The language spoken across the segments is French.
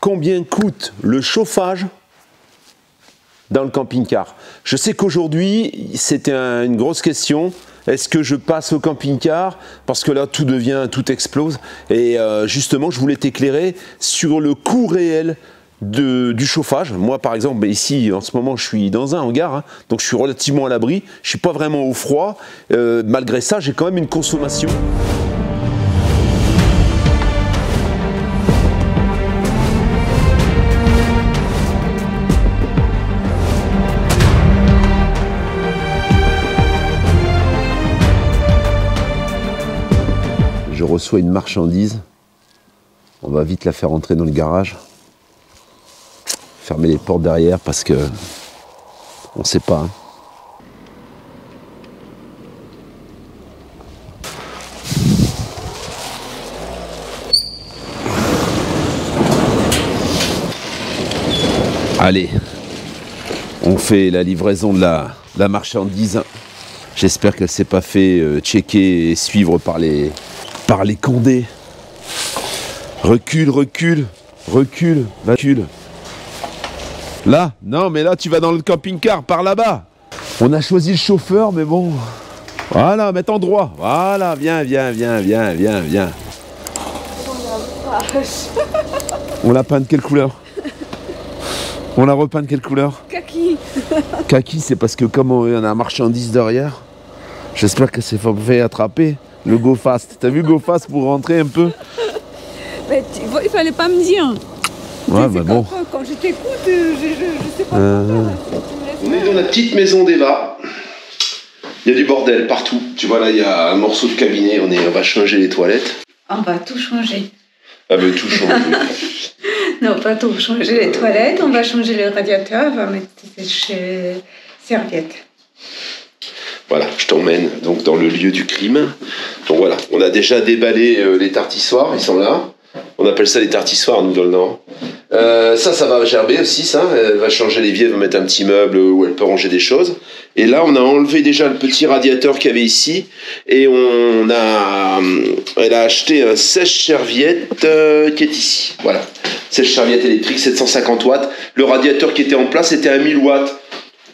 combien coûte le chauffage dans le camping-car. Je sais qu'aujourd'hui, c'était une grosse question. Est-ce que je passe au camping-car? Parce que là, tout explose. Et justement, je voulais t'éclairer sur le coût réel du chauffage. Moi, par exemple, ici, en ce moment, je suis dans un hangar, hein, donc je suis relativement à l'abri. Je ne suis pas vraiment au froid. Malgré ça, j'ai quand même une consommation. Je reçois une marchandise, on va vite la faire entrer dans le garage, fermer les portes derrière parce que on ne sait pas. Hein. Allez, on fait la livraison de la marchandise. J'espère qu'elle ne s'est pas fait checker et suivre par les condés. Recule, recule, recule, recule. Là, non, mais là, tu vas dans le camping-car, par là-bas. On a choisi le chauffeur, mais bon. Voilà, mets en droit. Voilà, viens, viens, viens, viens, viens, viens. On l'a peint de quelle couleur? On l'a repeint de quelle couleur? Kaki. Kaki, c'est parce que comme on a un marchandise derrière, j'espère que c'est fait attraper. Le Go Fast. T'as vu Go Fast pour rentrer un peu? Mais il fallait pas me dire. Ouais, bah bon. Quand je t'écoute, je sais pas quoi faire. On est dans la petite maison d'Eva. Il y a du bordel partout. Tu vois, là, il y a un morceau de cabinet. On va changer les toilettes. On va tout changer. Ah, mais tout changer. Non, pas tout changer les toilettes. On va changer le radiateur. On va mettre des serviettes. Voilà, je t'emmène donc dans le lieu du crime. Donc voilà, on a déjà déballé les tartissoirs, ils sont là. On appelle ça les tartissoirs, nous, dans le Nord. Ça va gerber aussi, ça. Elle va changer l'évier, elle va mettre un petit meuble où elle peut ranger des choses. Et là, on a enlevé déjà le petit radiateur qu'il y avait ici. Et elle a acheté un sèche-serviette qui est ici. Voilà, sèche-serviette électrique, 750 watts. Le radiateur qui était en place était à 1000 watts.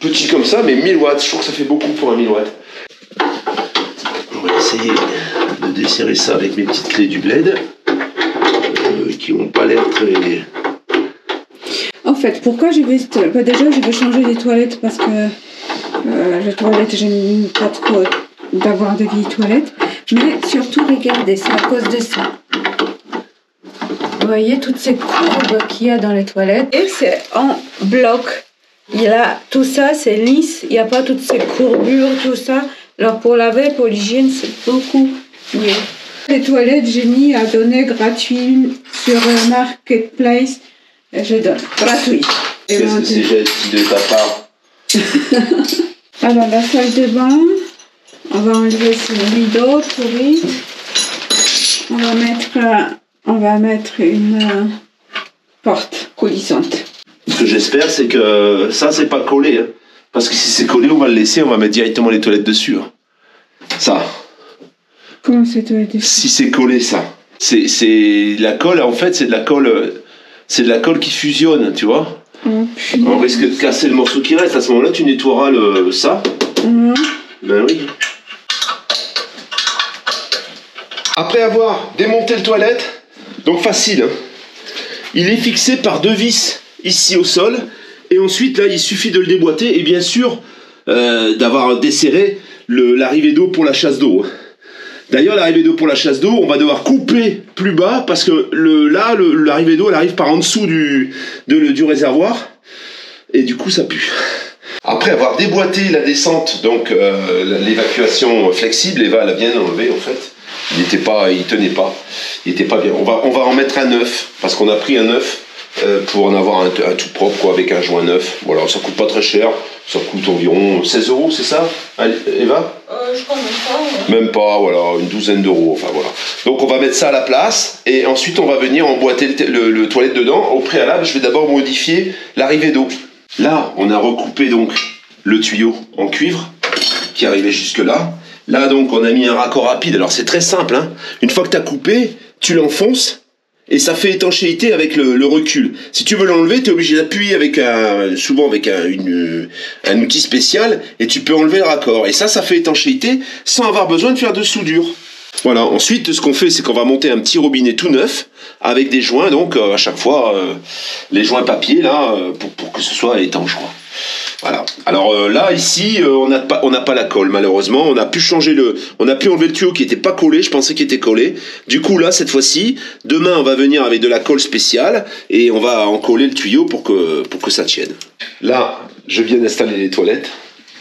Petit comme ça, mais 1000 watts, je trouve que ça fait beaucoup pour un 1000 watts. On va essayer de desserrer ça avec mes petites clés du bled, qui n'ont pas l'air très... En fait, pourquoi je vais... déjà, je vais changer les toilettes parce que les toilettes, j'aime pas trop d'avoir de vieilles toilettes. Mais surtout, regardez, c'est à cause de ça. Vous voyez toutes ces courbes qu'il y a dans les toilettes. Et c'est en bloc. Tout ça, c'est lisse, il n'y a pas toutes ces courbures, tout ça. Alors pour laver, pour l'hygiène, c'est beaucoup mieux. Les toilettes, j'ai mis à donner gratuit sur Marketplace. Je donne gratuit. C'est gentil de ta part. Alors la salle de bain, on va enlever ce rideau pourri. On va mettre une porte coulissante. Ce que j'espère, c'est que ça, c'est pas collé. Hein. Parce que si c'est collé, on va le laisser, on va mettre directement les toilettes dessus. Hein. Ça. Comment c'est toilettes dessus? Si c'est collé, ça. C'est la colle, en fait, c'est de la colle qui fusionne, tu vois. On risque de casser le morceau qui reste. À ce moment-là, tu nettoieras ça. Ben oui. Après avoir démonté le toilette, donc facile, hein, il est fixé par 2 vis ici au sol, et ensuite là il suffit de le déboîter et bien sûr d'avoir desserré l'arrivée d'eau pour la chasse d'eau. D'ailleurs, l'arrivée d'eau pour la chasse d'eau, on va devoir couper plus bas parce que l'arrivée d'eau elle arrive par en dessous du réservoir et du coup ça pue. Après avoir déboîté la descente, donc l'évacuation flexible, Eva l'a bien enlevé en fait. Il tenait pas, il était pas bien. On va en mettre un neuf parce qu'on a pris un neuf. Pour en avoir un tout propre quoi, avec un joint neuf. Voilà, ça coûte pas très cher, ça coûte environ 16 €, c'est ça, Eva? Je crois même pas. Même pas, voilà, une douzaine d'euros, enfin voilà. Donc on va mettre ça à la place, et ensuite on va venir emboîter le toilette dedans. Au préalable, je vais d'abord modifier l'arrivée d'eau. Là, on a recoupé donc le tuyau en cuivre, qui arrivait jusque là. Là donc, on a mis un raccord rapide, alors c'est très simple, hein. Une fois que tu as coupé, tu l'enfonces, et ça fait étanchéité avec le recul. Si tu veux l'enlever, tu es obligé d'appuyer avec souvent avec un outil spécial, et tu peux enlever le raccord. Et ça fait étanchéité sans avoir besoin de faire de soudure. Voilà, ensuite ce qu'on fait, c'est qu'on va monter un petit robinet tout neuf avec des joints, donc à chaque fois les joints papier là pour que ce soit étanche, quoi. Voilà. Alors là ici on n'a pas la colle malheureusement. On a pu enlever le tuyau qui était pas collé. Je pensais qu'il était collé. Du coup là cette fois-ci, demain on va venir avec de la colle spéciale et on va en coller le tuyau pour que ça tienne. Là je viens d'installer les toilettes.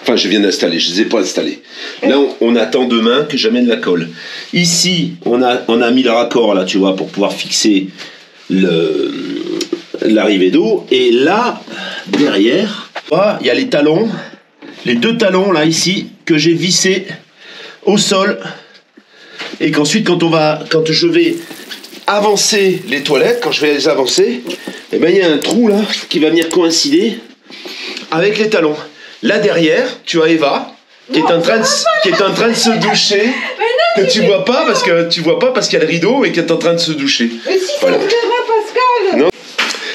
Enfin, je viens d'installer, je ne les ai pas installées. Là, on attend demain que j'amène la colle. Ici, on a mis le raccord, là, tu vois, pour pouvoir fixer l'arrivée d'eau. Et là, derrière, il y a les talons, les 2 talons, là, ici, que j'ai vissés au sol. Et qu'ensuite, quand je vais avancer les toilettes, quand je vais les avancer, eh ben, il y a un trou, là, qui va venir coïncider avec les talons. Là derrière, tu as Eva qui est en train de se doucher, que tu vois pas parce qu'il y a le rideau et qui est en train de se doucher. Mais si ça me verra, Pascal. Non.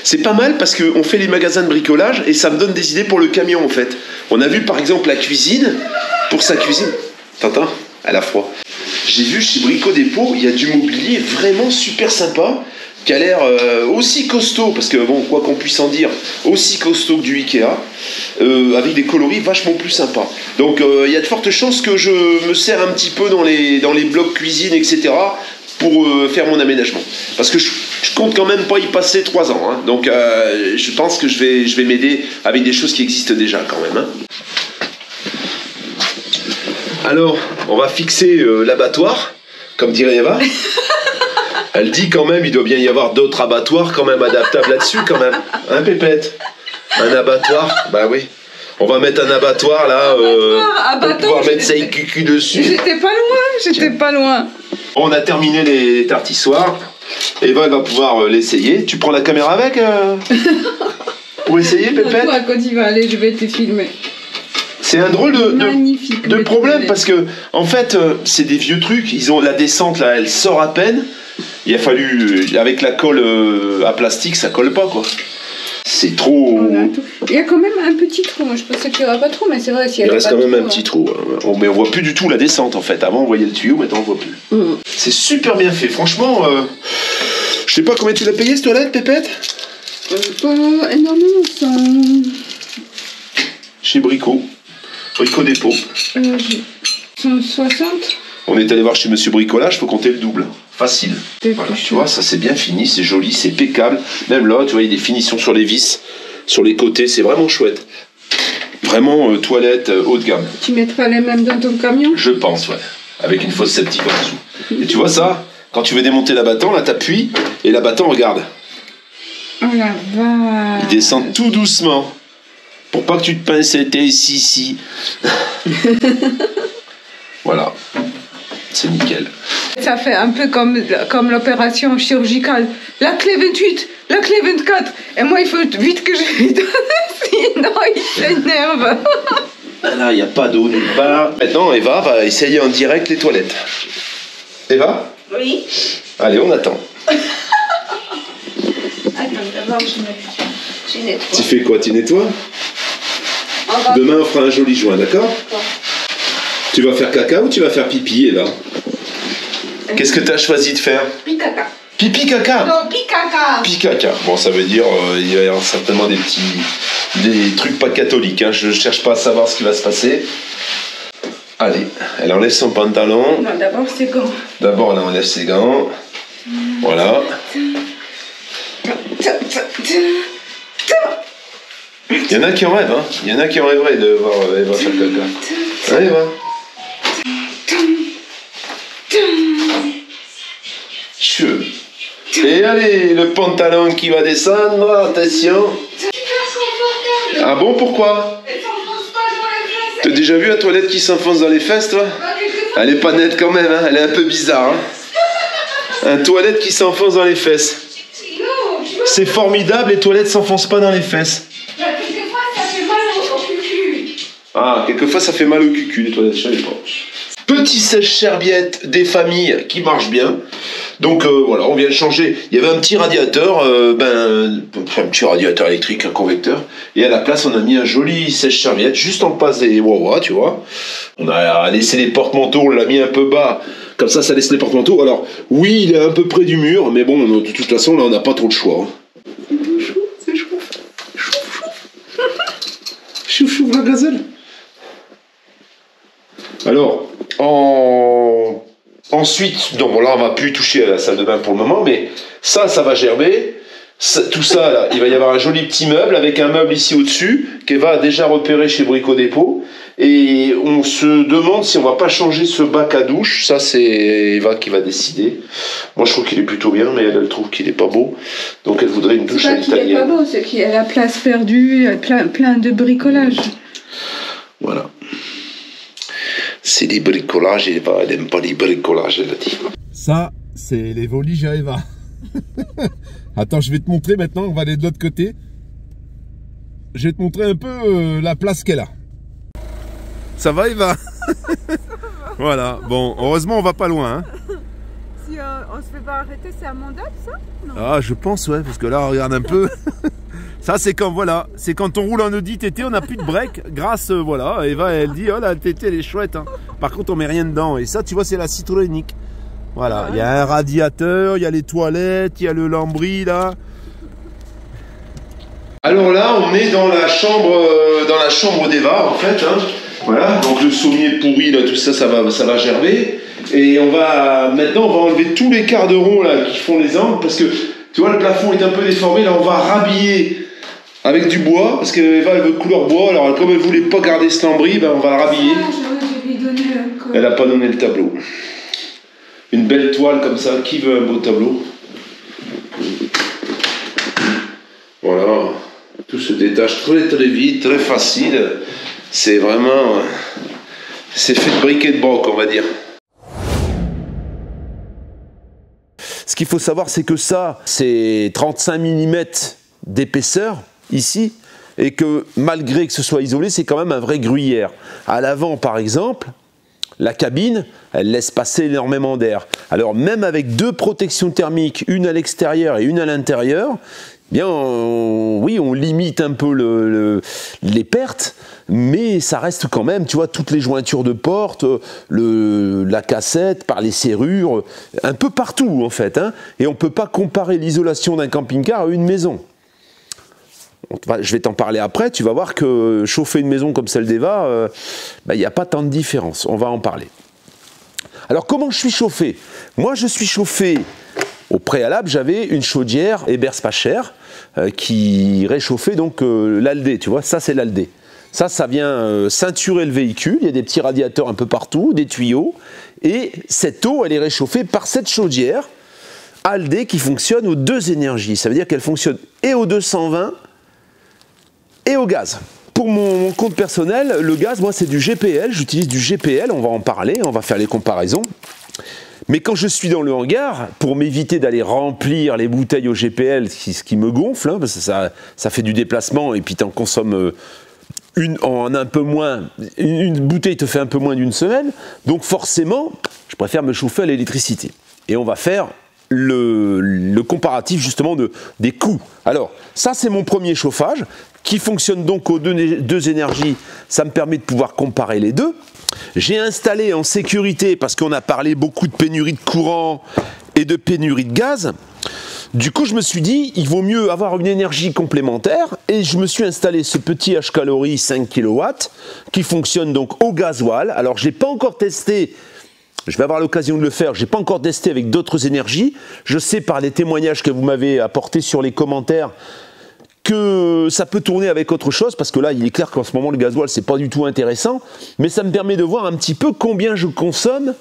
C'est pas mal parce qu'on fait les magasins de bricolage et ça me donne des idées pour le camion en fait. On a vu par exemple la cuisine, pour sa cuisine. T'entends? Elle a froid. J'ai vu chez Brico Dépôt, il y a du mobilier vraiment super sympa, qui a l'air aussi costaud, parce que bon, quoi qu'on puisse en dire, aussi costaud que du Ikea, avec des coloris vachement plus sympas. Donc il y a de fortes chances que je me sers un petit peu dans les blocs cuisine, etc., pour faire mon aménagement. Parce que je compte quand même pas y passer 3 ans, hein. Donc je pense que je vais m'aider avec des choses qui existent déjà quand même, hein. Alors, on va fixer l'abattoir, comme dirait Eva. Elle dit quand même, il doit bien y avoir d'autres abattoirs quand même adaptables là-dessus quand même. Hein, Pépette? Un abattoir? Bah oui. On va mettre un abattoir là, pour pouvoir mettre sa cucu dessus. J'étais pas loin. On a terminé les tartissoirs. Eva, elle va pouvoir l'essayer. Tu prends la caméra avec pour essayer, Pépette? Toi, quand il va aller, je vais te filmer. C'est un drôle de problème parce que en fait c'est des vieux trucs. Ils ont la descente là, elle sort à peine. Il a fallu avec la colle à plastique, ça colle pas quoi. C'est trop. Il y a quand même un petit trou. Je pensais qu'il n'y aurait pas trop, mais c'est vrai. Il reste quand même un petit trou. Mais on voit plus du tout la descente en fait. Avant on voyait le tuyau, maintenant on voit plus. C'est super bien fait. Franchement, je sais pas combien tu l'as payé cette toilette, Pépette. Pas énormément ça. Chez Brico Dépôt. 160. On est allé voir chez Monsieur Bricolage, faut compter le double. Facile. Voilà, tu vois, ça c'est bien fini, c'est joli, c'est impeccable. Même là, tu vois, il y a des finitions sur les vis, sur les côtés, c'est vraiment chouette. Vraiment toilette haut de gamme. Tu mettras les mêmes dans ton camion? Je pense, ouais. Avec une fosse septique en dessous. Et tu vois ça, quand tu veux démonter l'abattant, là t'appuies et l'abattant regarde. Oh la vache. Il descend tout doucement. Pour pas que tu te pinces ici. Voilà. C'est nickel. Ça fait un peu comme l'opération chirurgicale. La clé 28, la clé 24. Et moi, il faut vite que je lui donne, sinon il s'énerve. Là, il n'y a pas d'eau nulle part. Maintenant, Eva va essayer en direct les toilettes. Eva? Oui. Allez, on attend. Attends, d'abord, je nettoie. Tu fais quoi? Tu nettoies? Demain, on fera un joli joint, d'accord? Tu vas faire caca ou tu vas faire pipi, Eva? Qu'est-ce que tu as choisi de faire? Pipi caca. Pipi caca? Non, pipi caca. Pipi caca. Bon, ça veut dire il va y avoir certainement des trucs pas catholiques, hein. Je cherche pas à savoir ce qui va se passer. Allez, elle enlève son pantalon. Non, d'abord ses gants. D'abord, elle enlève ses gants. Voilà. Il y en a qui en rêvent, hein. Il y en a qui en rêveraient de voir Eva faire caca. Allez, Eva. Cheveux. Et allez, le pantalon qui va descendre, attention. Ah bon, pourquoi? T'as déjà vu la toilette qui s'enfonce dans les fesses, toi? Elle est pas nette quand même, hein. Elle est un peu bizarre, hein. Un toilette qui s'enfonce dans les fesses. C'est formidable, les toilettes s'enfoncent pas dans les fesses. Quelquefois, ça fait mal au cucu. Ah, quelquefois ça fait mal au cucu, les toilettes, je savais pas. Petit sèche-serviette des familles qui marche bien. Donc voilà, on vient de changer. Il y avait un petit radiateur, un petit radiateur électrique, un convecteur. Et à la place, on a mis un joli sèche-serviette, juste en face des Wawa, tu vois. On a laissé les porte-manteaux, on l'a mis un peu bas. Comme ça laisse les porte-manteaux. Alors, oui, il est un peu près du mur, mais bon, de toute façon, là, on n'a pas trop de choix. C'est chou. Chouf, la gazelle. Alors, ensuite, donc là, on va plus toucher à la salle de bain pour le moment, mais ça va gerber. Tout ça, là, il va y avoir un joli petit meuble avec un meuble ici au-dessus qu'Eva a déjà repéré chez Brico Dépôt. Et on se demande si on va pas changer ce bac à douche. Ça, c'est Eva qui va décider. Moi, je trouve qu'il est plutôt bien, mais elle trouve qu'il est pas beau. Donc, elle voudrait une douche à l'italienne. C'est pas qu'il est pas beau, c'est qu'il y a la place perdue, plein de bricolage. Voilà. C'est des bricolages, elle n'aime pas les bricolages, elle a dit. Ça, c'est les voliges à Eva. Attends, je vais te montrer maintenant, on va aller de l'autre côté. Je vais te montrer un peu la place qu'elle a. Ça va Eva? Voilà, bon, heureusement on va pas loin. Hein. Si on se fait pas arrêter, c'est amendable ça? Non. Ah, je pense, ouais, parce que là, regarde un peu. Ça, c'est quand, voilà, c'est quand on roule en Audi TT, on n'a plus de break. Grâce, voilà, Eva, elle dit, oh la TT, elle est chouette. Hein. Par contre, on met rien dedans. Et ça, tu vois, c'est la Citroënique. Voilà, il y a un radiateur, il y a les toilettes, il y a le lambris, là. Alors là, on est dans la chambre d'Eva, en fait. Hein. Voilà, donc le sommier pourri, là, tout ça, ça va gerber. Et maintenant, on va enlever tous les quarts de rond, là, qui font les angles, parce que, tu vois, le plafond est un peu déformé. Là, on va rhabiller avec du bois, parce qu'Eva, elle veut couleur bois. Alors, comme elle voulait pas garder ce lambris, ben, on va le rhabiller. Elle n'a pas donné le tableau. Une belle toile comme ça, qui veut un beau tableau? Voilà, tout se détache très vite, très facile. C'est vraiment... c'est fait de briques et de broc, on va dire. Ce qu'il faut savoir, c'est que ça, c'est 35 mm d'épaisseur, ici, et que malgré que ce soit isolé, c'est quand même un vrai gruyère. À l'avant, par exemple, la cabine, elle laisse passer énormément d'air. Alors même avec deux protections thermiques, une à l'extérieur et une à l'intérieur, eh bien, oui, on limite un peu les pertes, mais ça reste quand même, tu vois, toutes les jointures de porte, la cassette, par les serrures, un peu partout en fait. Hein, et on ne peut pas comparer l'isolation d'un camping-car à une maison. Je vais t'en parler après, tu vas voir que chauffer une maison comme celle d'Eva, il n'y a pas tant de différence, on va en parler. Alors comment je suis chauffé? Moi je suis chauffé, au préalable j'avais une chaudière Ebers pas cher qui réchauffait donc l'Aldé, tu vois, ça c'est l'Aldé. Ça vient ceinturer le véhicule, il y a des petits radiateurs un peu partout, des tuyaux, et cette eau elle est réchauffée par cette chaudière Aldé qui fonctionne aux deux énergies, ça veut dire qu'elle fonctionne et au 220 et au gaz. Pour mon compte personnel, le gaz, moi c'est du GPL, j'utilise du GPL, on va en parler, on va faire les comparaisons. Mais quand je suis dans le hangar, pour m'éviter d'aller remplir les bouteilles au GPL, ce qui me gonfle, hein, parce que ça fait du déplacement et puis tu en consommes une bouteille te fait un peu moins d'une semaine, donc forcément, je préfère me chauffer à l'électricité. Et on va faire le comparatif justement des coûts. Alors, ça c'est mon premier chauffage, qui fonctionne donc aux deux énergies, ça me permet de pouvoir comparer les deux. J'ai installé en sécurité, parce qu'on a parlé beaucoup de pénurie de courant et de pénurie de gaz, du coup je me suis dit, il vaut mieux avoir une énergie complémentaire, et je me suis installé ce petit H-Calorie 5 kW, qui fonctionne donc au gasoil. Alors je n'ai pas encore testé, je vais avoir l'occasion de le faire, je n'ai pas encore testé avec d'autres énergies, je sais par les témoignages que vous m'avez apportés sur les commentaires, que ça peut tourner avec autre chose, parce que là il est clair qu'en ce moment le gasoil c'est pas du tout intéressant, mais ça me permet de voir un petit peu combien je consomme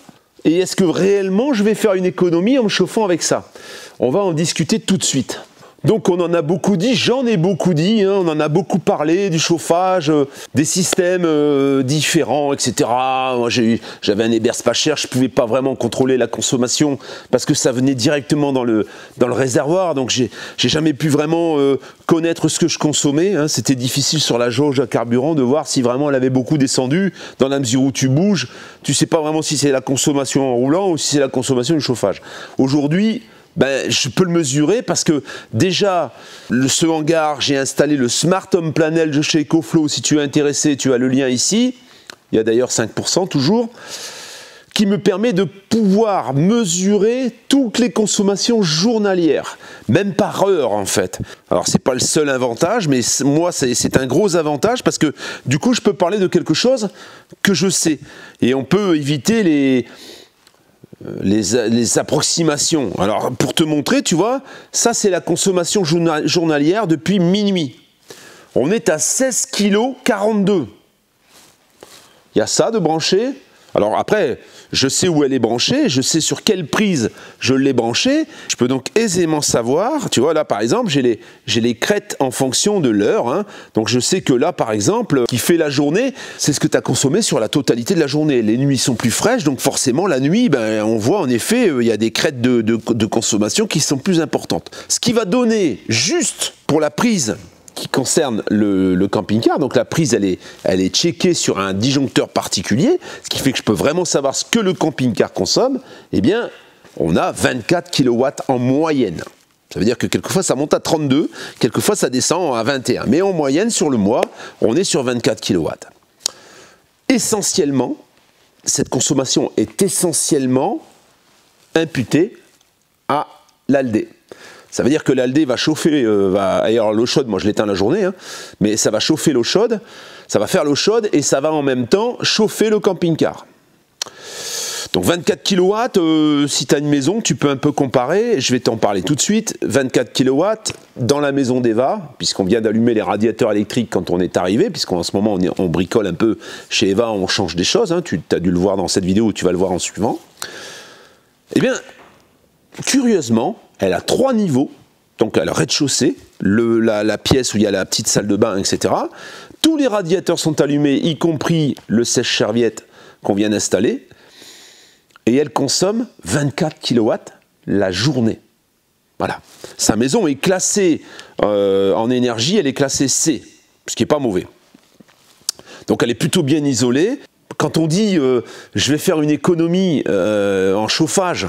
et est-ce que réellement je vais faire une économie en me chauffant avec ça. On va en discuter tout de suite. Donc on en a beaucoup dit, j'en ai beaucoup dit, hein, on en a beaucoup parlé du chauffage, des systèmes différents, etc. Moi j'avais un Ebers pas cher, je pouvais pas vraiment contrôler la consommation parce que ça venait directement dans le réservoir, donc j'ai jamais pu vraiment connaître ce que je consommais, hein. C'était difficile sur la jauge à carburant de voir si vraiment elle avait beaucoup descendu, dans la mesure où tu bouges, tu sais pas vraiment si c'est la consommation en roulant ou si c'est la consommation du chauffage. Aujourd'hui, ben, je peux le mesurer parce que déjà, ce hangar, j'ai installé le Smart Home Panel de chez EcoFlow. Si tu es intéressé, tu as le lien ici. Il y a d'ailleurs 5% toujours, qui me permet de pouvoir mesurer toutes les consommations journalières, même par heure en fait. Alors c'est pas le seul avantage, mais moi c'est un gros avantage parce que du coup je peux parler de quelque chose que je sais. Et on peut éviter les approximations. Alors pour te montrer, tu vois, ça c'est la consommation journalière depuis minuit. On est à 16 kg 42. Il y a ça de branché. Alors après, je sais où elle est branchée, je sais sur quelle prise je l'ai branchée. Je peux donc aisément savoir, tu vois là par exemple, j'ai les crêtes en fonction de l'heure. Hein. Donc je sais que là par exemple, qui fait la journée, c'est ce que tu as consommé sur la totalité de la journée. Les nuits sont plus fraîches, donc forcément la nuit, ben, on voit en effet, il y a des crêtes de consommation qui sont plus importantes. Ce qui va donner juste pour la prise qui concerne le camping-car, donc la prise elle est checkée sur un disjoncteur particulier, ce qui fait que je peux vraiment savoir ce que le camping-car consomme. Eh bien, on a 24 kW en moyenne. Ça veut dire que quelquefois ça monte à 32, quelquefois ça descend à 21. Mais en moyenne sur le mois, on est sur 24 kW. Essentiellement, cette consommation est essentiellement imputée à l'ALD. Ça veut dire que l'ALD va chauffer, alors l'eau chaude, moi je l'éteins la journée, hein, mais ça va chauffer l'eau chaude, ça va faire l'eau chaude et ça va en même temps chauffer le camping-car. Donc 24 kW, si tu as une maison, tu peux un peu comparer, je vais t'en parler tout de suite. 24 kW dans la maison d'Eva, puisqu'on vient d'allumer les radiateurs électriques quand on est arrivé, puisqu'en ce moment on bricole un peu chez Eva, on change des choses, hein, tu as dû le voir dans cette vidéo, tu vas le voir en suivant. Eh bien, curieusement, elle a 3 niveaux, donc elle a le rez-de-chaussée, la pièce où il y a la petite salle de bain, etc. Tous les radiateurs sont allumés, y compris le sèche-serviette qu'on vient d'installer, et elle consomme 24 kW la journée. Voilà. Sa maison est classée en énergie, elle est classée C, ce qui n'est pas mauvais. Donc elle est plutôt bien isolée. Quand on dit je vais faire une économie en chauffage,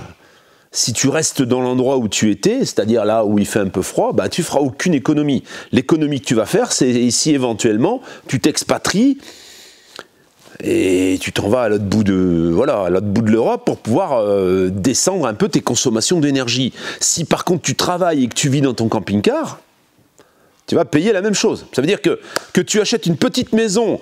si tu restes dans l'endroit où tu étais, c'est-à-dire là où il fait un peu froid, bah, tu feras aucune économie. L'économie que tu vas faire, c'est ici éventuellement, tu t'expatries et tu t'en vas à l'autre bout de l'Europe pour pouvoir descendre un peu tes consommations d'énergie. Si par contre tu travailles et que tu vis dans ton camping-car, tu vas payer la même chose. Ça veut dire que tu achètes une petite maison.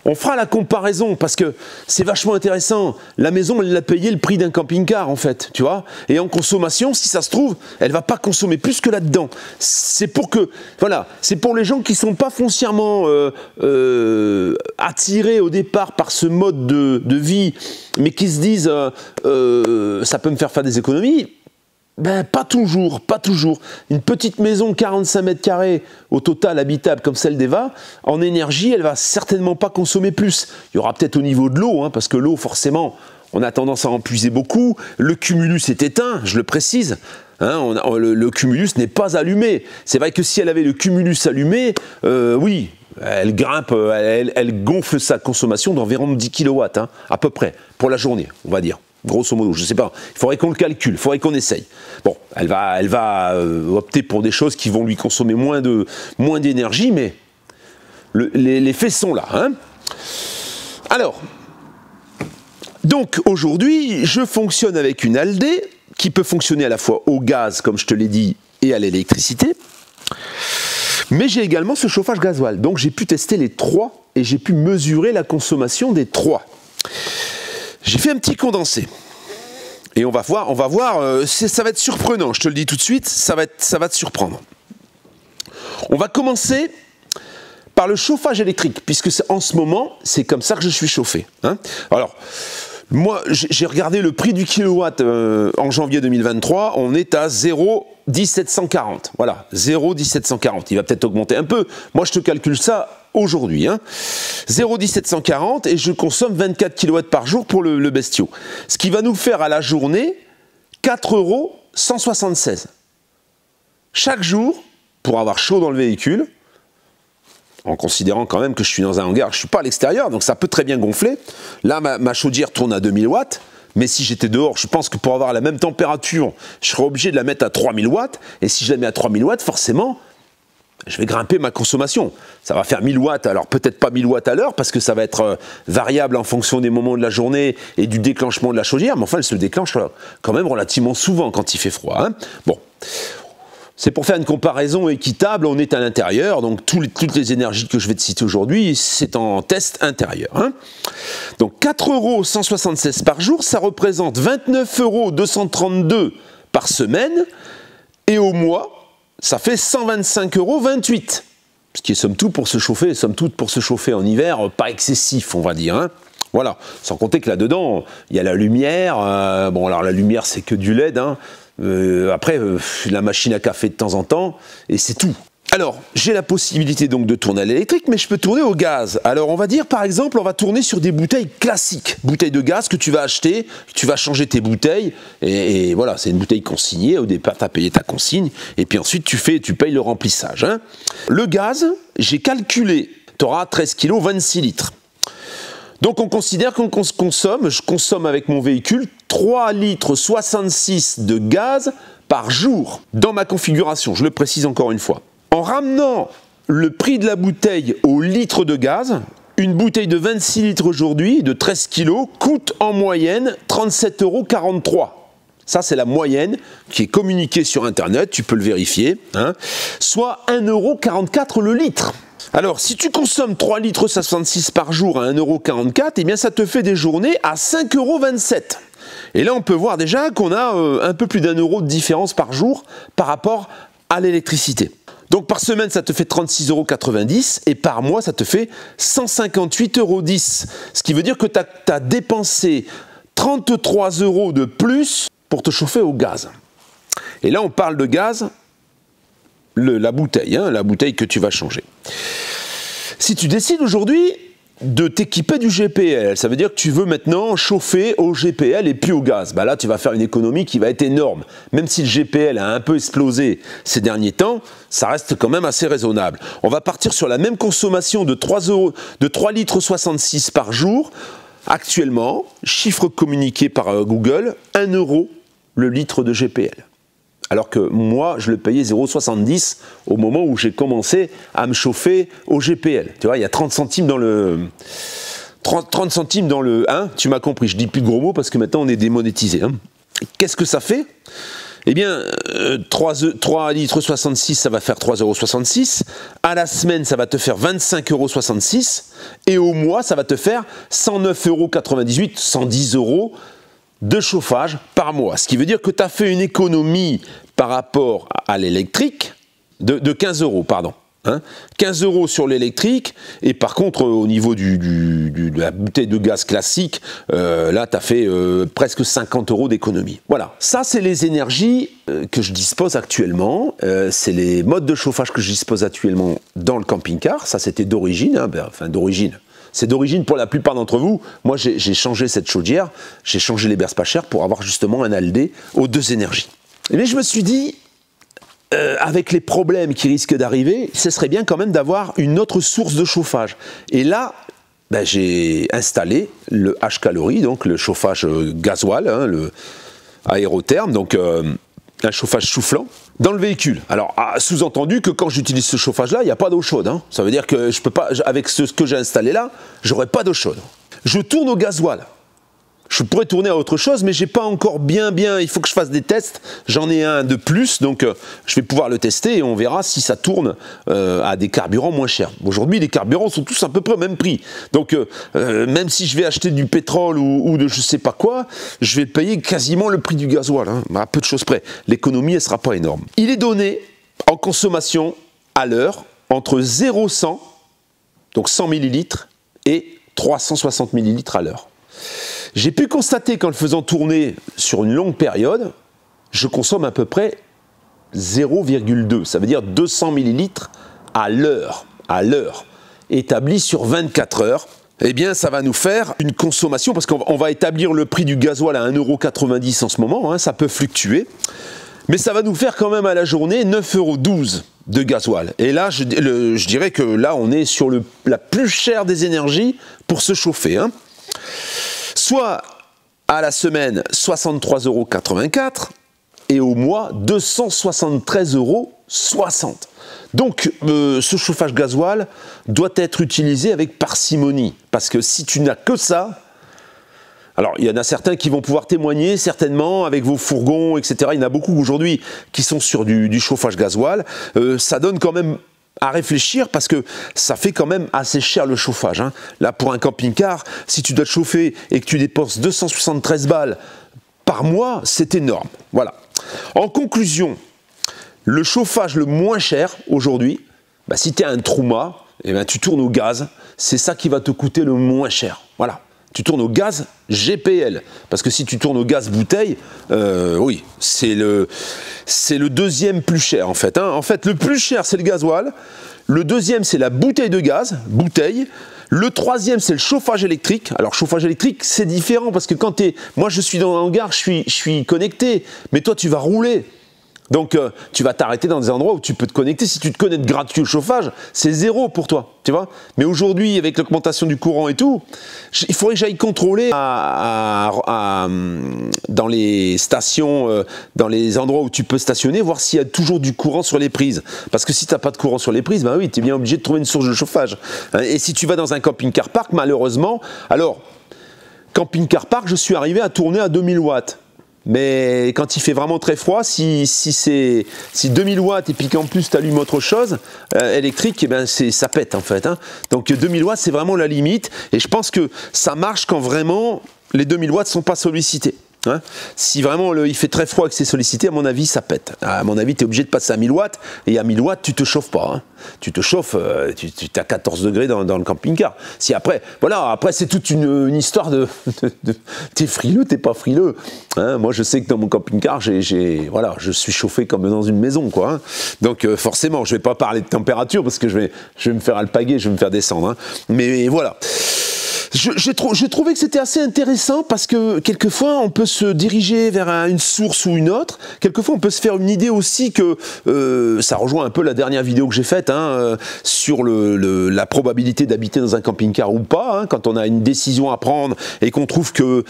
On fera la comparaison parce que c'est vachement intéressant. La maison, elle a payé le prix d'un camping-car en fait, tu vois. Et en consommation, si ça se trouve, elle va pas consommer plus que là-dedans. C'est pour que, voilà, c'est pour les gens qui sont pas foncièrement attirés au départ par ce mode de vie, mais qui se disent ça peut me faire des économies. Ben, pas toujours, pas toujours. Une petite maison 45 mètres carrés au total habitable comme celle d'Eva, en énergie, elle va certainement pas consommer plus. Il y aura peut-être au niveau de l'eau, hein, parce que l'eau, forcément, on a tendance à en puiser beaucoup. Le cumulus est éteint, je le précise. Hein, le cumulus n'est pas allumé. C'est vrai que si elle avait le cumulus allumé, oui, elle grimpe, elle gonfle sa consommation d'environ 10 kW, hein, à peu près, pour la journée, on va dire. Grosso modo, je ne sais pas, il faudrait qu'on le calcule, il faudrait qu'on essaye. Bon, elle va opter pour des choses qui vont lui consommer moins d'énergie, mais les faits sont là. Hein. Alors, donc aujourd'hui, je fonctionne avec une ALD qui peut fonctionner à la fois au gaz, comme je te l'ai dit, et à l'électricité. Mais j'ai également ce chauffage gasoil. Donc j'ai pu tester les 3 et j'ai pu mesurer la consommation des 3. J'ai fait un petit condensé. Et on va voir, ça va être surprenant, je te le dis tout de suite, ça va te surprendre. On va commencer par le chauffage électrique, puisque en ce moment, c'est comme ça que je suis chauffé. Hein. Alors, moi, j'ai regardé le prix du kilowatt en janvier 2023, on est à 0 0,1740. Voilà, 0,1740. Il va peut-être augmenter un peu. Moi, je te calcule ça aujourd'hui. 0,1740 et je consomme 24 kW par jour pour le bestiau. Ce qui va nous faire à la journée 4,176 €. Chaque jour, pour avoir chaud dans le véhicule, en considérant quand même que je suis dans un hangar, je ne suis pas à l'extérieur, donc ça peut très bien gonfler. Là, ma chaudière tourne à 2000 watts, mais si j'étais dehors, je pense que pour avoir la même température, je serais obligé de la mettre à 3000 watts, et si je la mets à 3000 watts, forcément, je vais grimper ma consommation. Ça va faire 1000 watts, alors peut-être pas 1000 watts à l'heure, parce que ça va être variable en fonction des moments de la journée et du déclenchement de la chaudière, mais enfin, elle se déclenche quand même relativement souvent quand il fait froid. Bon. C'est pour faire une comparaison équitable, on est à l'intérieur, donc toutes les énergies que je vais te citer aujourd'hui, c'est en test intérieur. Donc 4,176 € par jour, ça représente 29,232 € par semaine, et au mois, ça fait 125,28 €. Ce qui est somme toute pour se chauffer en hiver, pas excessif, on va dire. Voilà, sans compter que là-dedans, il y a la lumière, bon alors la lumière c'est que du LED, après, la machine à café de temps en temps, et c'est tout. Alors, j'ai la possibilité donc de tourner à l'électrique, mais je peux tourner au gaz. Alors, on va dire, par exemple, on va tourner sur des bouteilles classiques. Bouteilles de gaz que tu vas acheter, tu vas changer tes bouteilles, et voilà, c'est une bouteille consignée. Au départ, tu as payé ta consigne, et puis ensuite, tu payes le remplissage. Le gaz, j'ai calculé, tu auras 13 kg, 26 litres. Donc on considère je consomme avec mon véhicule 3,66 litres de gaz par jour dans ma configuration, je le précise encore une fois. En ramenant le prix de la bouteille au litre de gaz, une bouteille de 26 litres aujourd'hui, de 13 kg, coûte en moyenne 37,43 €. Ça, c'est la moyenne qui est communiquée sur Internet, tu peux le vérifier, soit 1,44 € le litre. Alors, si tu consommes 3,66 litres par jour à 1,44 €, eh bien ça te fait des journées à 5,27 €. Et là, on peut voir déjà qu'on a un peu plus d'1 € de différence par jour par rapport à l'électricité. Donc par semaine, ça te fait 36,90 € et par mois, ça te fait 158,10 €. Ce qui veut dire que tu as dépensé 33 € de plus pour te chauffer au gaz. Et là, on parle de gaz, la bouteille que tu vas changer. Si tu décides aujourd'hui de t'équiper du GPL, ça veut dire que tu veux maintenant chauffer au GPL et puis au gaz. Bah là, tu vas faire une économie qui va être énorme. Même si le GPL a un peu explosé ces derniers temps, ça reste quand même assez raisonnable. On va partir sur la même consommation de 3,66 litres par jour. Actuellement, chiffre communiqué par Google, 1 € le litre de GPL. Alors que moi, je le payais 0,70 € au moment où j'ai commencé à me chauffer au GPL. Tu vois, il y a 30 centimes dans le... 30 centimes dans le... tu m'as compris, je dis plus de gros mots parce que maintenant on est démonétisé. Qu'est-ce que ça fait? Eh bien, 3,66 litres, ça va faire 3,66 €. À la semaine, ça va te faire 25,66 €. Et au mois, ça va te faire 109,98 €, 110 € de chauffage par mois. Ce qui veut dire que tu as fait une économie par rapport à l'électrique de 15 €, pardon. 15 € sur l'électrique, et par contre au niveau de la bouteille de gaz classique, là tu as fait presque 50 € d'économie. Voilà, ça c'est les énergies que je dispose actuellement, c'est les modes de chauffage que je dispose actuellement dans le camping-car. Ça c'était d'origine, c'est d'origine pour la plupart d'entre vous. Moi, j'ai changé cette chaudière, j'ai changé les berces pas chères pour avoir justement un ALD aux 2 énergies. Mais je me suis dit, avec les problèmes qui risquent d'arriver, ce serait bien quand même d'avoir une autre source de chauffage. Et là, j'ai installé le H-Calorie, donc le chauffage gasoil, le aérotherme, donc un chauffage soufflant dans le véhicule. Alors, sous-entendu que quand j'utilise ce chauffage-là, il n'y a pas d'eau chaude. Ça veut dire que je peux pas, avec ce que j'ai installé là, j'aurai pas d'eau chaude. Je tourne au gasoil. Je pourrais tourner à autre chose, mais j'ai pas encore bien. Il faut que je fasse des tests. J'en ai un de plus, donc je vais pouvoir le tester et on verra si ça tourne à des carburants moins chers. Aujourd'hui, les carburants sont tous à peu près au même prix. Donc, même si je vais acheter du pétrole ou de je sais pas quoi, je vais payer quasiment le prix du gasoil, à peu de choses près. L'économie, elle sera pas énorme. Il est donné en consommation à l'heure entre 0,100, donc 100 ml, et 360 ml à l'heure. J'ai pu constater qu'en le faisant tourner sur une longue période, je consomme à peu près 0,2. Ça veut dire 200 millilitres à l'heure, établi sur 24 heures. Eh bien, ça va nous faire une consommation, parce qu'on va établir le prix du gasoil à 1,90 € en ce moment, hein, ça peut fluctuer, mais ça va nous faire quand même à la journée 9,12 € de gasoil. Et là, je dirais que là, on est sur la plus chère des énergies pour se chauffer. Hein. Soit à la semaine, 63,84 € et au mois, 273,60 €. Donc, ce chauffage gasoil doit être utilisé avec parcimonie. Parce que si tu n'as que ça, alors il y en a certains qui vont pouvoir témoigner certainement avec vos fourgons, etc. Il y en a beaucoup aujourd'hui qui sont sur du chauffage gasoil. Ça donne quand même à réfléchir parce que ça fait quand même assez cher le chauffage. Hein. Là, pour un camping-car, si tu dois te chauffer et que tu dépenses 273 balles par mois, c'est énorme. Voilà. En conclusion, le chauffage le moins cher aujourd'hui, bah, si tu es un Trouma, eh ben, tu tournes au gaz, c'est ça qui va te coûter le moins cher. Voilà. Tu tournes au gaz GPL, parce que si tu tournes au gaz bouteille, oui, c'est le deuxième plus cher en fait. Hein. En fait, le plus cher c'est le gasoil, le deuxième c'est la bouteille de gaz, bouteille. Le troisième, c'est le chauffage électrique. Alors, chauffage électrique, c'est différent parce que quand moi, je suis dans un hangar, je suis connecté. Mais toi, tu vas rouler. Donc, tu vas t'arrêter dans des endroits où tu peux te connecter. Si tu te connectes gratuit au chauffage, c'est 0 pour toi, tu vois. Mais aujourd'hui, avec l'augmentation du courant et tout, il faudrait que j'aille contrôler dans les stations, dans les endroits où tu peux stationner, voir s'il y a toujours du courant sur les prises. Parce que si tu n'as pas de courant sur les prises, ben oui, tu es bien obligé de trouver une source de chauffage. Et si tu vas dans un camping-car park, malheureusement, alors, camping-car park, je suis arrivé à tourner à 2000 watts. Mais quand il fait vraiment très froid, si 2000 watts et puis qu'en plus tu allumes autre chose électrique, eh ben ça pète en fait. Hein. Donc 2000 watts c'est vraiment la limite et je pense que ça marche quand vraiment les 2000 watts ne sont pas sollicités. Hein. Si vraiment il fait très froid et que c'est sollicité, à mon avis ça pète. À mon avis tu es obligé de passer à 1000 watts et à 1000 watts tu te chauffes pas. Hein. Tu te chauffes, tu as 14 degrés dans le camping-car. Si après, voilà, après c'est toute une histoire de t'es frileux, t'es pas frileux. Hein. Moi je sais que dans mon camping-car, voilà, je suis chauffé comme dans une maison, quoi. Hein. Donc forcément, je vais pas parler de température parce que je vais me faire alpaguer, je vais me faire descendre. Hein. Mais voilà. J'ai trouvé que c'était assez intéressant parce que quelquefois on peut se diriger vers une source ou une autre. Quelquefois on peut se faire une idée aussi que ça rejoint un peu la dernière vidéo que j'ai faite sur la probabilité d'habiter dans un camping-car ou pas. Hein, quand on a une décision à prendre et qu'on trouve que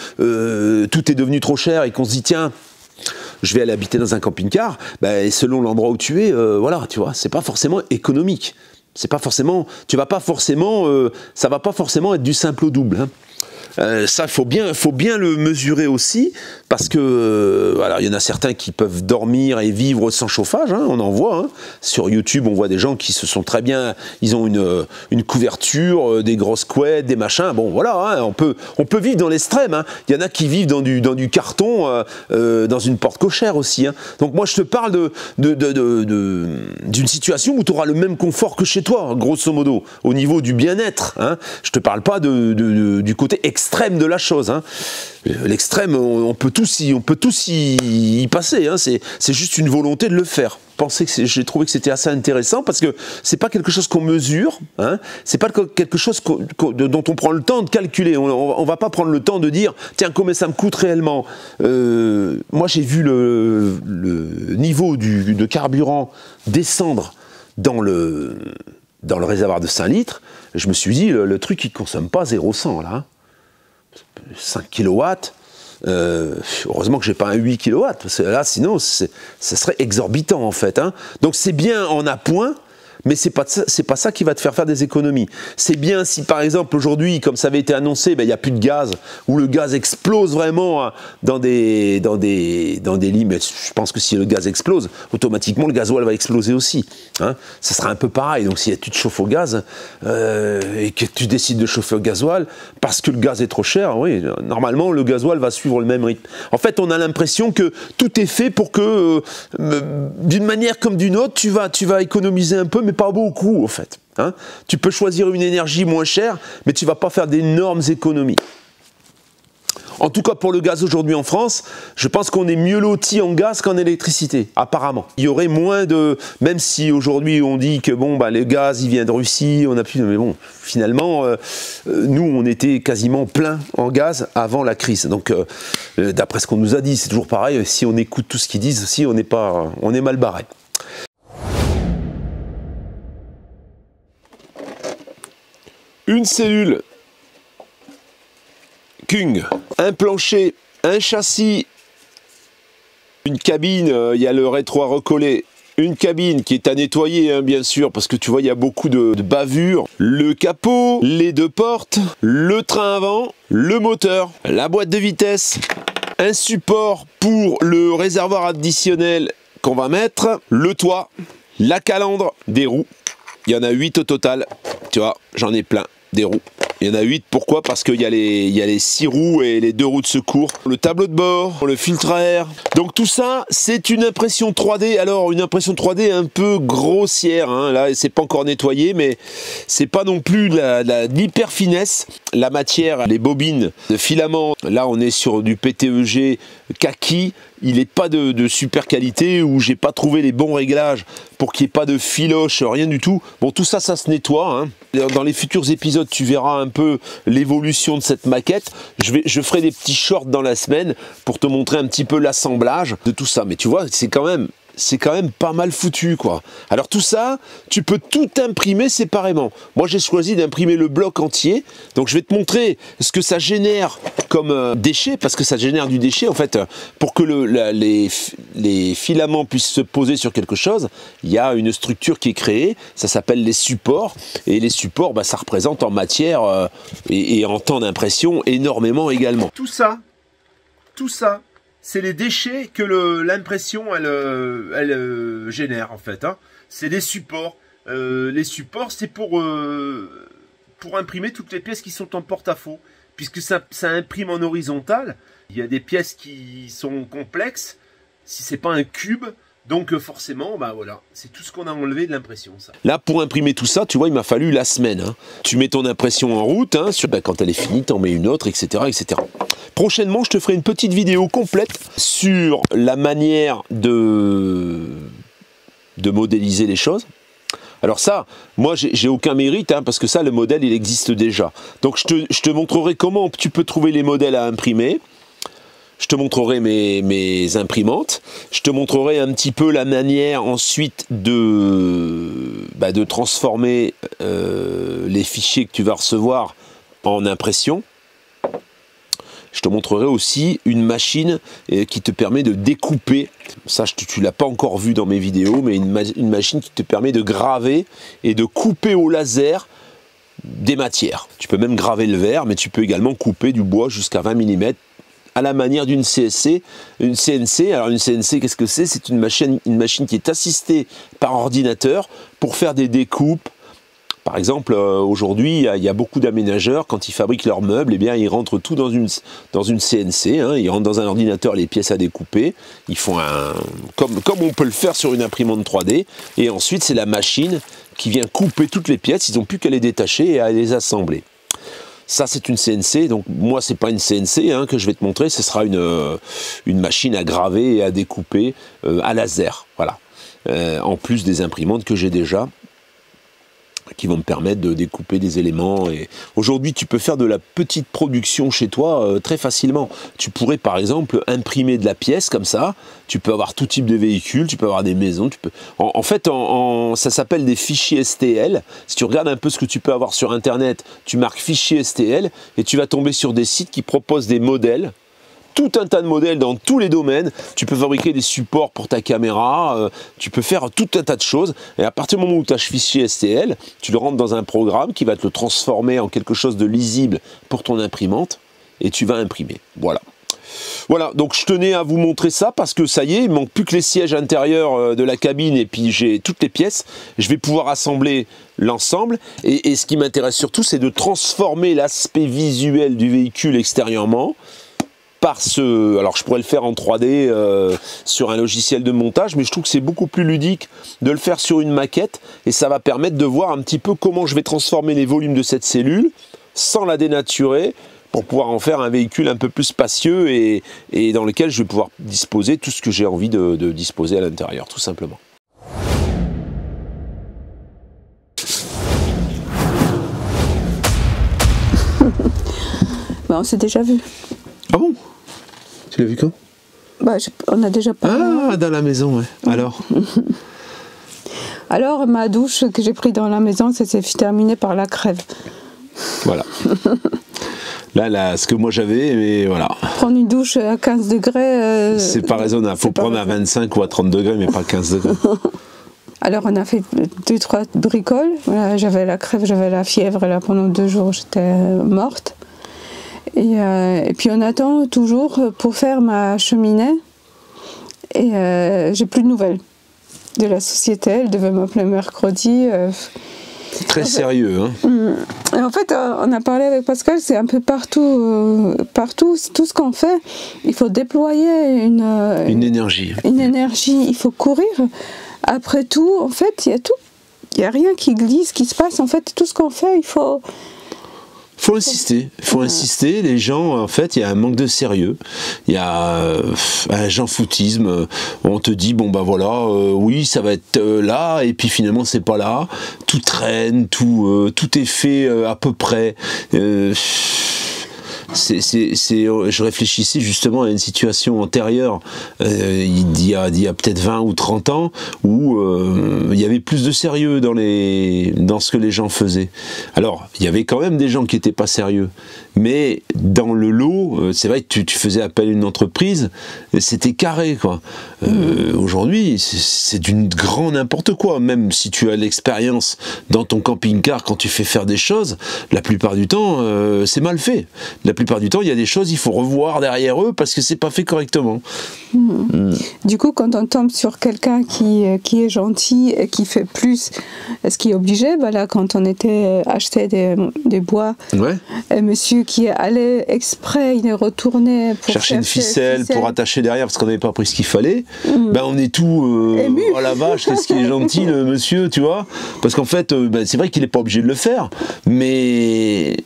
tout est devenu trop cher et qu'on se dit tiens, je vais aller habiter dans un camping-car, bah, et selon l'endroit où tu es, voilà, tu vois, c'est pas forcément économique. C'est pas forcément, ça va pas forcément être du simple au double. Hein. Ça, faut bien le mesurer aussi, parce que voilà, il y en a certains qui peuvent dormir et vivre sans chauffage, hein, on en voit. Hein. Sur YouTube, on voit des gens qui se sont très bien, ils ont une couverture, des grosses couettes, des machins. Bon, voilà, hein, on peut vivre dans l'extrême. Hein. Il y en a qui vivent dans du carton, dans une porte cochère aussi. Hein. Donc moi, je te parle d'une situation où tu auras le même confort que chez toi, grosso modo, au niveau du bien-être. Hein. Je te parle pas du côté extrême de la chose. Hein. L'extrême, on peut tous y passer. Hein. C'est juste une volonté de le faire. J'ai trouvé que c'était assez intéressant parce que c'est pas quelque chose qu'on mesure. Hein. C'est pas quelque chose dont on prend le temps de calculer. On va pas prendre le temps de dire tiens combien ça me coûte réellement. Moi j'ai vu le niveau de carburant descendre dans le réservoir de 5 litres. Je me suis dit le truc il consomme pas 0,100 là. 5 kW, heureusement que j'ai pas un 8 kW, parce que là, sinon, ça serait exorbitant, en fait. Hein. Donc, c'est bien en appoint, mais c'est pas ça qui va te faire des économies. C'est bien si, par exemple, aujourd'hui, comme ça avait été annoncé, il n'y a plus de gaz, ou le gaz explose vraiment dans des lits, mais je pense que si le gaz explose, automatiquement, le gasoil va exploser aussi. Hein. Ça sera un peu pareil. Donc, si tu te chauffes au gaz, et que tu décides de chauffer au gasoil, parce que le gaz est trop cher, oui, normalement, le gasoil va suivre le même rythme. En fait, on a l'impression que tout est fait pour que, d'une manière comme d'une autre, tu vas économiser un peu, mais pas beaucoup, en fait. Hein. Tu peux choisir une énergie moins chère, mais tu ne vas pas faire d'énormes économies. En tout cas pour le gaz aujourd'hui en France, je pense qu'on est mieux loti en gaz qu'en électricité, apparemment. Il y aurait moins de... Même si aujourd'hui on dit que bon, bah, le gaz il vient de Russie, on a plus... Mais bon, finalement, nous on était quasiment plein en gaz avant la crise. Donc d'après ce qu'on nous a dit, c'est toujours pareil, si on écoute tout ce qu'ils disent aussi, on est mal barré. Une cellule Kung, un plancher, un châssis, une cabine, il y a le rétro à recoller, une cabine qui est à nettoyer hein, bien sûr parce que tu vois il y a beaucoup de bavures, le capot, les deux portes, le train avant, le moteur, la boîte de vitesse, un support pour le réservoir additionnel qu'on va mettre, le toit, la calandre, des roues, il y en a 8 au total, tu vois j'en ai plein des roues. Il y en a 8, pourquoi? Parce qu'il y a les 6 roues et les 2 roues de secours, le tableau de bord, le filtre à air. Donc tout ça, c'est une impression 3D. Alors une impression 3D un peu grossière, hein. Là c'est pas encore nettoyé, mais c'est pas non plus de l'hyper finesse. La matière, les bobines de filament, là on est sur du PTEG kaki. Il n'est pas de super qualité, ou j'ai pas trouvé les bons réglages pour qu'il n'y ait pas de filoche, rien du tout. Bon, tout ça, ça se nettoie. Hein. Dans les futurs épisodes, tu verras un peu l'évolution de cette maquette. Je ferai des petits shorts dans la semaine pour te montrer un petit peu l'assemblage de tout ça. Mais tu vois, c'est quand même pas mal foutu, quoi. Alors tout ça, tu peux tout imprimer séparément. Moi, j'ai choisi d'imprimer le bloc entier. Donc, je vais te montrer ce que ça génère comme déchet, parce que ça génère du déchet, en fait. Pour que les filaments puissent se poser sur quelque chose, il y a une structure qui est créée. Ça s'appelle les supports. Et les supports, bah, ça représente en matière et en temps d'impression énormément également. Tout ça, c'est les déchets que l'impression elle génère en fait. Hein. C'est des supports. Les supports, c'est pour imprimer toutes les pièces qui sont en porte-à-faux. Puisque ça imprime en horizontal. Il y a des pièces qui sont complexes. Si c'est pas un cube, donc forcément, bah voilà, c'est tout ce qu'on a enlevé de l'impression. Là, pour imprimer tout ça, tu vois, il m'a fallu la semaine. Hein. Tu mets ton impression en route. Hein, quand elle est finie, t'en mets une autre, etc., etc. Prochainement, je te ferai une petite vidéo complète sur la manière de modéliser les choses. Alors ça, moi, j'ai aucun mérite, hein, parce que ça, le modèle, il existe déjà. Donc, je te montrerai comment tu peux trouver les modèles à imprimer. Je te montrerai mes imprimantes. Je te montrerai un petit peu la manière ensuite de transformer les fichiers que tu vas recevoir en impression. Je te montrerai aussi une machine qui te permet de découper. Ça, tu ne l'as pas encore vu dans mes vidéos, mais une machine qui te permet de graver et de couper au laser des matières. Tu peux même graver le verre, mais tu peux également couper du bois jusqu'à 20 mm à la manière d'une CNC. Une CNC, alors une CNC, qu'est-ce que c'est? C'est une machine qui est assistée par ordinateur pour faire des découpes. Par exemple, aujourd'hui, il y a beaucoup d'aménageurs, quand ils fabriquent leurs meubles, eh bien, ils rentrent tout dans une CNC, hein, ils rentrent dans un ordinateur les pièces à découper, ils font comme on peut le faire sur une imprimante 3D, et ensuite c'est la machine qui vient couper toutes les pièces, ils n'ont plus qu'à les détacher et à les assembler. Ça, c'est une CNC, donc moi, c'est pas une CNC hein, que je vais te montrer, ce sera une machine à graver et à découper à laser, voilà. En plus des imprimantes que j'ai déjà, qui vont me permettre de découper des éléments. Et aujourd'hui, tu peux faire de la petite production chez toi très facilement. Tu pourrais, par exemple, imprimer de la pièce comme ça. Tu peux avoir tout type de véhicules, tu peux avoir des maisons. Tu peux... En fait, ça s'appelle des fichiers STL. Si tu regardes un peu ce que tu peux avoir sur Internet, tu marques fichier STL et tu vas tomber sur des sites qui proposent des modèles. Tout un tas de modèles dans tous les domaines. Tu peux fabriquer des supports pour ta caméra, tu peux faire tout un tas de choses. Et à partir du moment où tu as ce fichier STL, tu le rentres dans un programme qui va te le transformer en quelque chose de lisible pour ton imprimante et tu vas imprimer. Voilà. Voilà, donc je tenais à vous montrer ça parce que ça y est, il ne manque plus que les sièges intérieurs de la cabine et puis j'ai toutes les pièces. Je vais pouvoir assembler l'ensemble et ce qui m'intéresse surtout, c'est de transformer l'aspect visuel du véhicule extérieurement. Alors je pourrais le faire en 3D sur un logiciel de montage, mais je trouve que c'est beaucoup plus ludique de le faire sur une maquette et ça va permettre de voir un petit peu comment je vais transformer les volumes de cette cellule sans la dénaturer pour pouvoir en faire un véhicule un peu plus spacieux et dans lequel je vais pouvoir disposer tout ce que j'ai envie de disposer à l'intérieur, tout simplement. Bah, on s'est déjà vu. Ah bon? Tu l'as vu quand? Bah, on a déjà parlé. Ah, dans la maison, ouais. Alors? Alors, ma douche que j'ai prise dans la maison, ça s'est terminé par la crève. Voilà. Là, ce que moi j'avais, mais voilà. Prendre une douche à 15 degrés... c'est pas raisonnable. Faut prendre à 25 ou à 30 degrés, mais pas 15 degrés. Alors, on a fait 2-3 bricoles. Voilà, j'avais la crève, j'avais la fièvre. Et là, pendant 2 jours, j'étais morte. Et puis, on attend toujours pour faire ma cheminée. Et j'ai plus de nouvelles de la société. Elle devait m'appeler mercredi. Très sérieux, hein. Et en fait, on a parlé avec Pascal, c'est un peu partout, tout ce qu'on fait, il faut déployer une énergie. Une énergie, il faut courir. Après tout, en fait, il y a rien qui glisse, qui se passe. En fait, tout ce qu'on fait, il faut... Faut insister, insister. Les gens, en fait, il y a un manque de sérieux. Il y a un jean-foutisme. On te dit, bon, bah voilà, oui, ça va être là, et puis finalement, c'est pas là. Tout traîne, tout est fait à peu près. Je réfléchissais justement à une situation antérieure, il y a peut-être 20 ou 30 ans, où il y avait plus de sérieux dans ce que les gens faisaient. Alors, il y avait quand même des gens qui n'étaient pas sérieux, mais dans le lot, c'est vrai que tu faisais appel à une entreprise, c'était carré, quoi. Aujourd'hui, c'est d'une grand n'importe quoi, même si tu as l'expérience dans ton camping-car quand tu fais faire des choses, la plupart du temps, c'est mal fait. La plupart du temps, il y a des choses, il faut revoir derrière eux parce que c'est pas fait correctement. Du coup, quand on tombe sur quelqu'un qui est gentil et qui fait plus, ce qui est obligé, bah là, quand on était acheté des bois, ouais. Un monsieur qui allait exprès, il est retourné pour chercher une ficelle pour attacher derrière parce qu'on n'avait pas pris ce qu'il fallait. Ben on est tout ému. Oh la vache, qu'est-ce qu'il est gentil le monsieur, tu vois, parce qu'en fait, c'est vrai qu'il n'est pas obligé de le faire, mais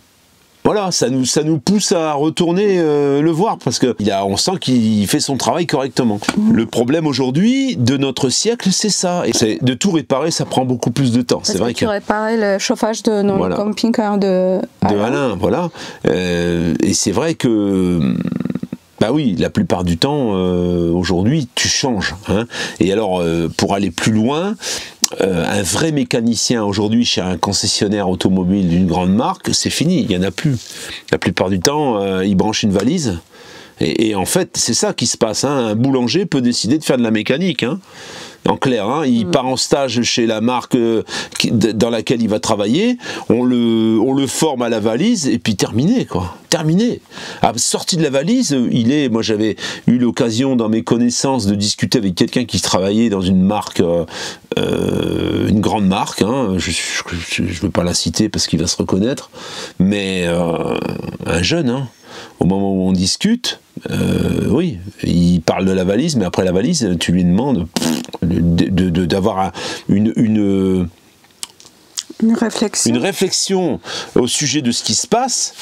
voilà, ça nous pousse à retourner le voir parce que on sent qu'il fait son travail correctement. Le problème aujourd'hui de notre siècle, c'est ça. Et de tout réparer, ça prend beaucoup plus de temps. C'est vrai que réparer le chauffage de le camping-car de Alain, voilà. Et c'est vrai que bah oui, la plupart du temps, aujourd'hui, tu changes. Hein. Et alors, pour aller plus loin, un vrai mécanicien aujourd'hui chez un concessionnaire automobile d'une grande marque, c'est fini, il n'y en a plus. La plupart du temps, il branche une valise. Et en fait, c'est ça qui se passe. Hein. Un boulanger peut décider de faire de la mécanique. Hein. En clair, hein, il part en stage chez la marque dans laquelle il va travailler, on le forme à la valise et puis terminé, quoi. Terminé. Sorti de la valise, moi j'avais eu l'occasion dans mes connaissances de discuter avec quelqu'un qui travaillait dans une marque, une grande marque, hein, je ne veux pas la citer parce qu'il va se reconnaître, mais un jeune, hein. Au moment où on discute, oui, il parle de la valise, mais après la valise, tu lui demandes d'avoir une réflexion au sujet de ce qui se passe.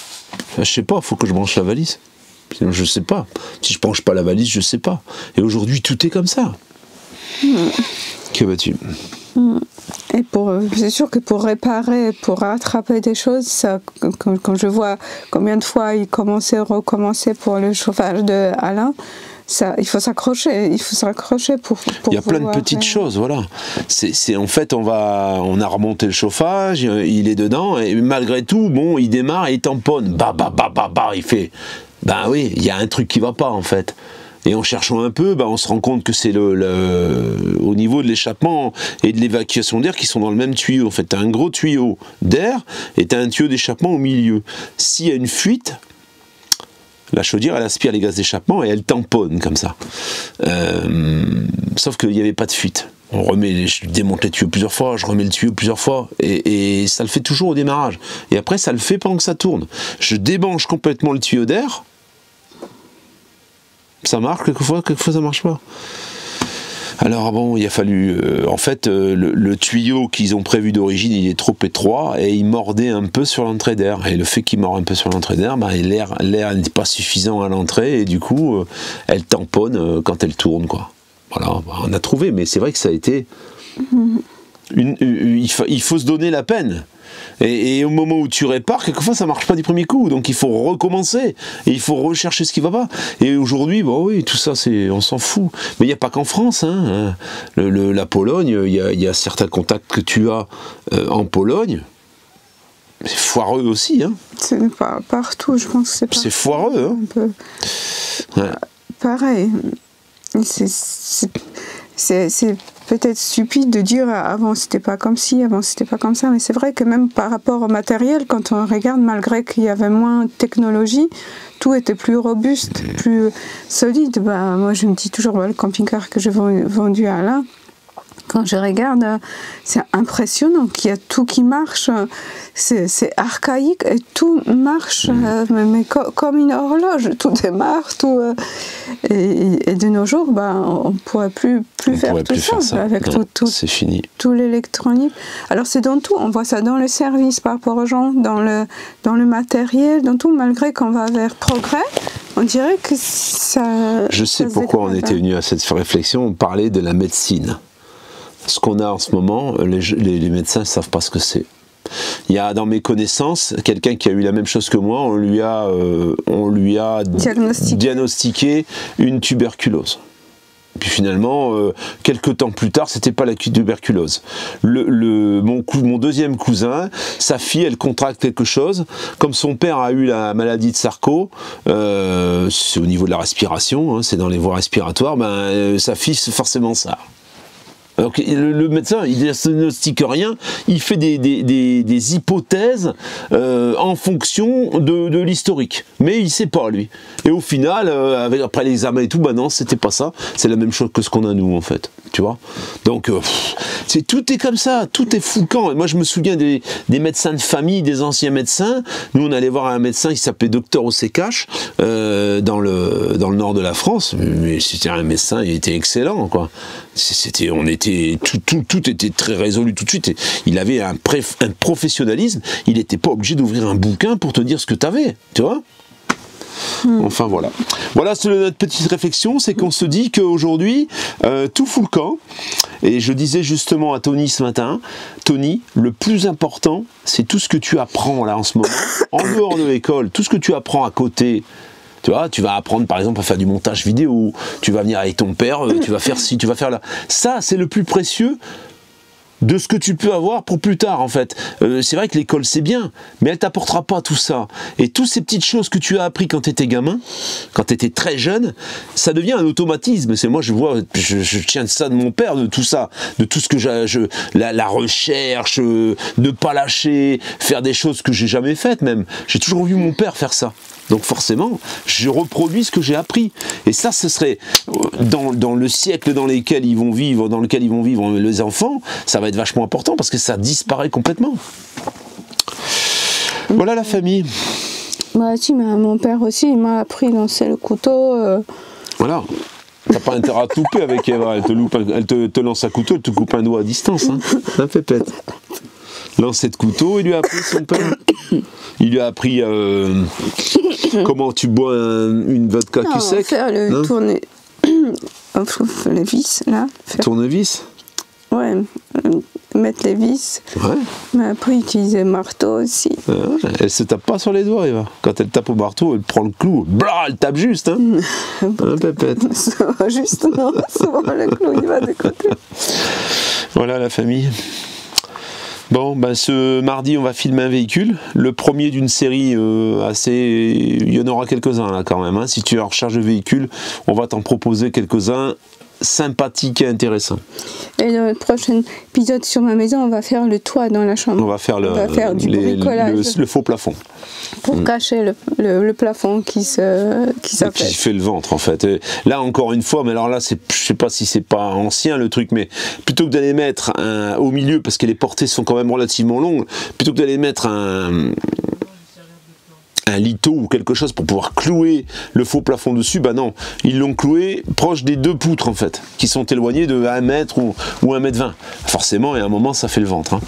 Je sais pas, il faut que je branche la valise. Sinon, je sais pas. Si je branche pas la valise, je sais pas. Et aujourd'hui, tout est comme ça. Que vas-tu ? Et c'est sûr que pour réparer, pour rattraper des choses, ça, quand je vois combien de fois il recommençait pour le chauffage de Alain, il faut s'accrocher pour il y a plein de petites choses, voilà. En fait, on a remonté le chauffage, il est dedans, et malgré tout, bon, il démarre et il tamponne, il fait, oui, il y a un truc qui va pas, en fait. Et en cherchant un peu, on se rend compte que c'est au niveau de l'échappement et de l'évacuation d'air qui sont dans le même tuyau. En fait, tu as un gros tuyau d'air et tu as un tuyau d'échappement au milieu. S'il y a une fuite, la chaudière, elle aspire les gaz d'échappement et elle tamponne comme ça. Sauf qu'il n'y avait pas de fuite. Je démonte les tuyaux plusieurs fois, je remets le tuyau plusieurs fois, et ça le fait toujours au démarrage. Et après, ça le fait pendant que ça tourne. Je débranche complètement le tuyau d'air. Ça marche quelquefois ça marche pas. Alors bon, il a fallu... en fait, le tuyau qu'ils ont prévu d'origine, il est trop étroit et il mordait un peu sur l'entrée d'air. Et le fait qu'il mord un peu sur l'entrée d'air, bah, l'air n'est pas suffisant à l'entrée et du coup, elle tamponne quand elle tourne, quoi. Voilà, bah, on a trouvé, mais c'est vrai que ça a été... il faut se donner la peine. Et au moment où tu répares, quelquefois ça marche pas du premier coup, donc il faut recommencer et il faut rechercher ce qui va pas. Et aujourd'hui, bon oui, tout ça, on s'en fout. Mais il n'y a pas qu'en France. Hein. La Pologne, il y a certains contacts que tu as en Pologne. C'est foireux aussi. Hein. C'est pas partout, je pense que c'est pas. C'est foireux. Hein. Un peu. Ouais. Pareil. C'est peut-être stupide de dire avant c'était pas comme ci, avant c'était pas comme ça, mais c'est vrai que même par rapport au matériel, quand on regarde, malgré qu'il y avait moins de technologie, tout était plus robuste, plus solide. Bah, moi je me dis toujours, le camping-car que j'ai vendu à Alain, quand je regarde, c'est impressionnant qu'il y a tout qui marche, c'est archaïque et tout marche, mais comme une horloge, tout démarre, tout, et de nos jours, on ne pourrait plus faire tout ça, avec c'est fini. Tout l'électronique. Alors c'est dans tout, on voit ça dans le service par rapport aux gens, dans le matériel, dans tout, malgré qu'on va vers progrès, on dirait que ça... Je sais pourquoi on était venu à cette réflexion, on parlait de la médecine. Ce qu'on a en ce moment, les médecins ne savent pas ce que c'est. Il y a dans mes connaissances quelqu'un qui a eu la même chose que moi, on lui a diagnostiqué une tuberculose. Puis finalement, quelques temps plus tard, c'était pas la tuberculose. Mon deuxième cousin, sa fille, elle contracte quelque chose. Comme son père a eu la maladie de Charcot, c'est au niveau de la respiration, hein, c'est dans les voies respiratoires, sa fille, c'est forcément ça. Donc le médecin, il ne diagnostique rien, il fait des hypothèses en fonction de l'historique. Mais il ne sait pas, lui. Et au final, après l'examen et tout, non, c'était pas ça. C'est la même chose que ce qu'on a nous, en fait. Tu vois ? Donc, tout est comme ça, tout est fou le camp. Et moi, je me souviens des médecins de famille, des anciens médecins. Nous, on allait voir un médecin qui s'appelait Docteur Osekash, dans le nord de la France. Mais c'était un médecin, il était excellent, quoi. Tout était très résolu tout de suite. Il avait un professionnalisme. Il n'était pas obligé d'ouvrir un bouquin pour te dire ce que tu avais. Tu vois ? Enfin voilà. Voilà, c'est notre petite réflexion, c'est qu'on se dit qu'aujourd'hui, tout fout le camp. Et je disais justement à Tony ce matin, Tony, le plus important, c'est tout ce que tu apprends là en ce moment, en dehors de l'école, tout ce que tu apprends à côté. Tu vois, tu vas apprendre par exemple à faire du montage vidéo, tu vas venir avec ton père, tu vas faire ci, tu vas faire là. Ça, c'est le plus précieux de ce que tu peux avoir pour plus tard en fait. C'est vrai que l'école c'est bien, mais elle t'apportera pas tout ça. Et toutes ces petites choses que tu as appris quand tu étais gamin, quand tu étais très jeune, ça devient un automatisme. C'est moi je tiens de ça de mon père, de tout ça, de tout ce que la recherche, ne pas lâcher, faire des choses que j'ai jamais faites même. J'ai toujours vu mon père faire ça. Donc forcément, je reproduis ce que j'ai appris. Et ça, ce serait dans le siècle dans lequel ils vont vivre les enfants, ça va être vachement important parce que ça disparaît complètement. Voilà la famille. Bah si, mais mon père aussi, il m'a appris à lancer le couteau. Voilà. T'as pas intérêt à te louper avec Eva. Elle te lance un couteau, elle te coupe un doigt à distance. Hein. Ça fait pète. Lancer de couteau, il lui a appris son père. Il lui a appris comment tu bois une vodka cul sec. Faire le tourner... les vis, là. Tournevis. Ouais, mettre les vis. Ouais. Mais après, utiliser le marteau aussi. Elle se tape pas sur les doigts, Eva. Quand elle tape au marteau, elle prend le clou. Blah, elle tape juste, hein. Pépette. Juste, non. Souvent, le clou, il va de côté. Voilà la famille. Bon, ce mardi, on va filmer un véhicule. Le premier d'une série assez... Il y en aura quelques-uns, là, quand même. Hein. Si tu es en recherche de véhicules, on va t'en proposer quelques-uns sympathiques et intéressants. Et dans le prochain épisode sur ma maison, on va faire le toit dans la chambre. On va faire du bricolage. Le faux plafond. Pour cacher le plafond qui s'appelle. Qui fait le ventre en fait. Et là encore une fois, mais alors là, je sais pas si c'est pas ancien le truc, mais plutôt que d'aller mettre au milieu, parce que les portées sont quand même relativement longues, plutôt que d'aller mettre un lito ou quelque chose pour pouvoir clouer le faux plafond dessus, bah non, ils l'ont cloué proche des 2 poutres en fait, qui sont éloignées de 1 mètre ou 1 mètre 20. Forcément, et à un moment, ça fait le ventre. Hein.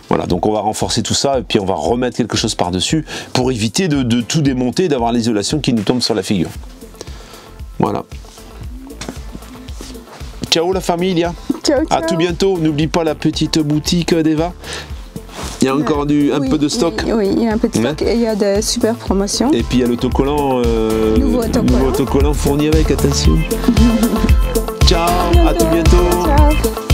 Voilà, donc on va renforcer tout ça et puis on va remettre quelque chose par-dessus pour éviter de tout démonter, d'avoir l'isolation qui nous tombe sur la figure. Voilà. Ciao la famille. Ciao, ciao. À tout bientôt. N'oublie pas la petite boutique d'Eva. Il y a encore un peu de stock. Oui, il y a un peu de stock et il y a des super promotions. Et puis il y a l'autocollant, nouveau autocollant fourni avec, attention. Ciao, à tout bientôt. Ciao.